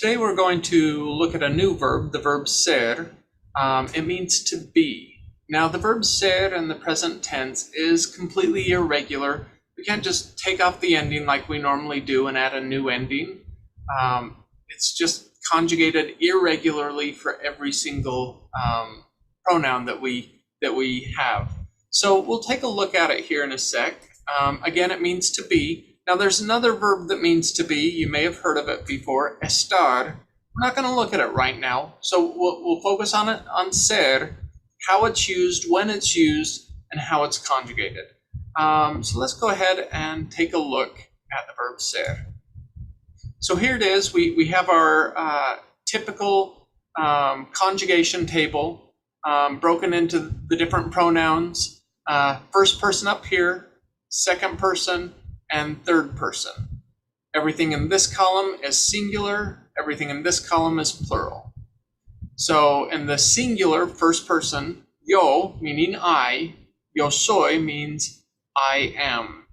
Today we're going to look at a new verb, the verb ser. It means to be. Now the verb ser in the present tense is completely irregular. We can't just take off the ending like we normally do and add a new ending. It's just conjugated irregularly for every single pronoun that we have. So we'll take a look at it here in a sec. Again, it means to be. Now there's another verb that means to be. You may have heard of it before, estar. We're not going to look at it right now. So we'll focus on it, on ser, how it's used, when it's used, and how it's conjugated. So let's go ahead and take a look at the verb ser. So here it is. We have our typical conjugation table broken into the different pronouns. First person up here, second person, and third person. Everything in this column is singular. Everything in this column is plural. So in the singular first person, yo, meaning I, yo soy means I am.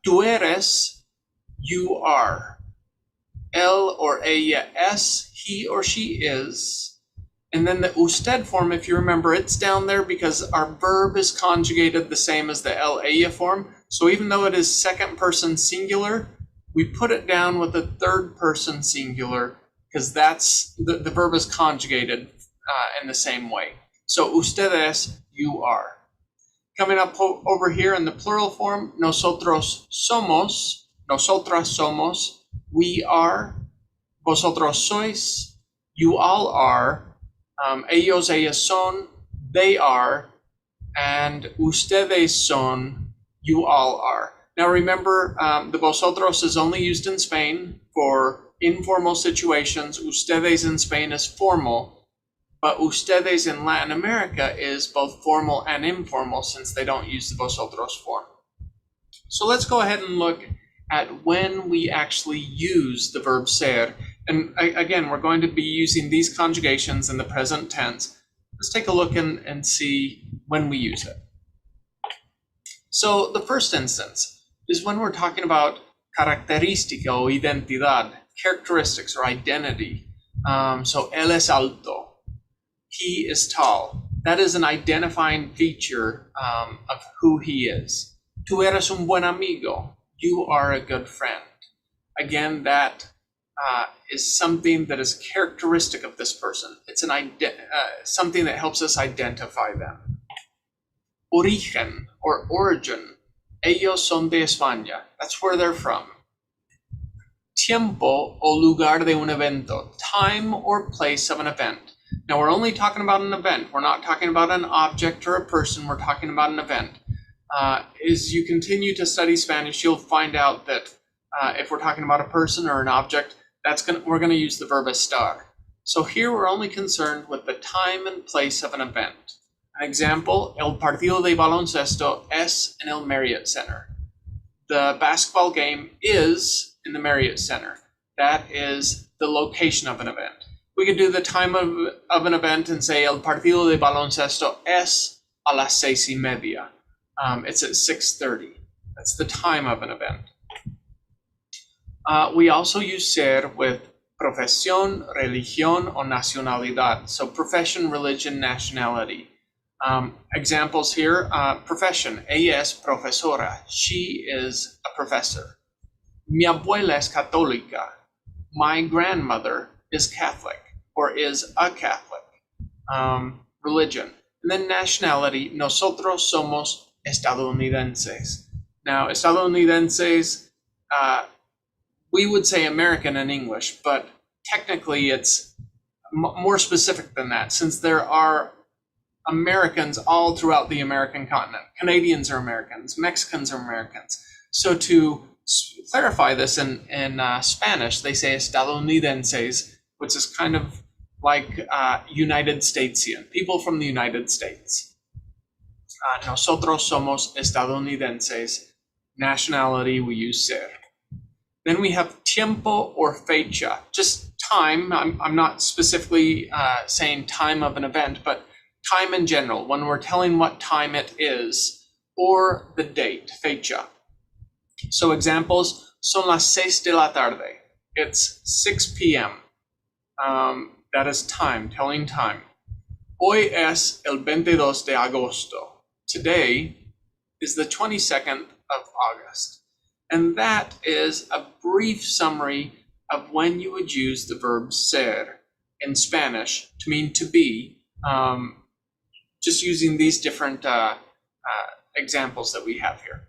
Tú eres, you are. Él or ella es, he or she is. And then the usted form, if you remember, it's down there because our verb is conjugated the same as the él, ella form. So even though it is second person singular, we put it down with the third person singular because that's the verb is conjugated in the same way. So ustedes, you are. Coming up over here in the plural form, nosotros somos, nosotras somos, we are, vosotros sois, you all are, ellos, ellas son, they are, and ustedes son, you all are. Now remember, the vosotros is only used in Spain for informal situations. Ustedes in Spain is formal, but ustedes in Latin America is both formal and informal since they don't use the vosotros form. So let's go ahead and look at when we actually use the verb ser. And again, we're going to be using these conjugations in the present tense. Let's take a look and see when we use it. So the first instance is when we're talking about característica o identidad, characteristics or identity. So él es alto, he is tall. That is an identifying feature of who he is. Tú eres un buen amigo, you are a good friend. Again, that is something that is characteristic of this person. It's something that helps us identify them. Origen or origin, ellos son de España. That's where they're from. Tiempo o lugar de un evento, time or place of an event. Now we're only talking about an event. We're not talking about an object or a person. We're talking about an event. As you continue to study Spanish, you'll find out that if we're talking about a person or an object, we're going to use the verb estar. So here we're only concerned with the time and place of an event. An example, el partido de baloncesto es en el Marriott Center. The basketball game is in the Marriott Center. That is the location of an event. We could do the time of an event and say el partido de baloncesto es a las 6:30. It's at 6:30. That's the time of an event. We also use ser with profesión, religión, o nacionalidad. So profession, religion, nationality. Examples here, profession, ella es profesora, she is a professor. Mi abuela es católica, my grandmother is Catholic, or is a Catholic. Religion. And then nationality, nosotros somos estadounidenses. Now, estadounidenses, we would say American in English, but technically it's more specific than that, since there are Americans all throughout the American continent. Canadians are Americans, Mexicans are Americans. So to clarify this in Spanish, they say estadounidenses, which is kind of like United Statesian, people from the United States. Nosotros somos estadounidenses. Nationality, we use ser. Then we have tiempo or fecha, just time. I'm not specifically saying time of an event, but time in general, when we're telling what time it is, or the date, fecha. So examples, son las 6 de la tarde. It's 6 p.m. That is time, telling time. Hoy es el 22 de agosto. Today is the 22nd of August. And that is a brief summary of when you would use the verb ser in Spanish to mean to be, just using these different examples that we have here.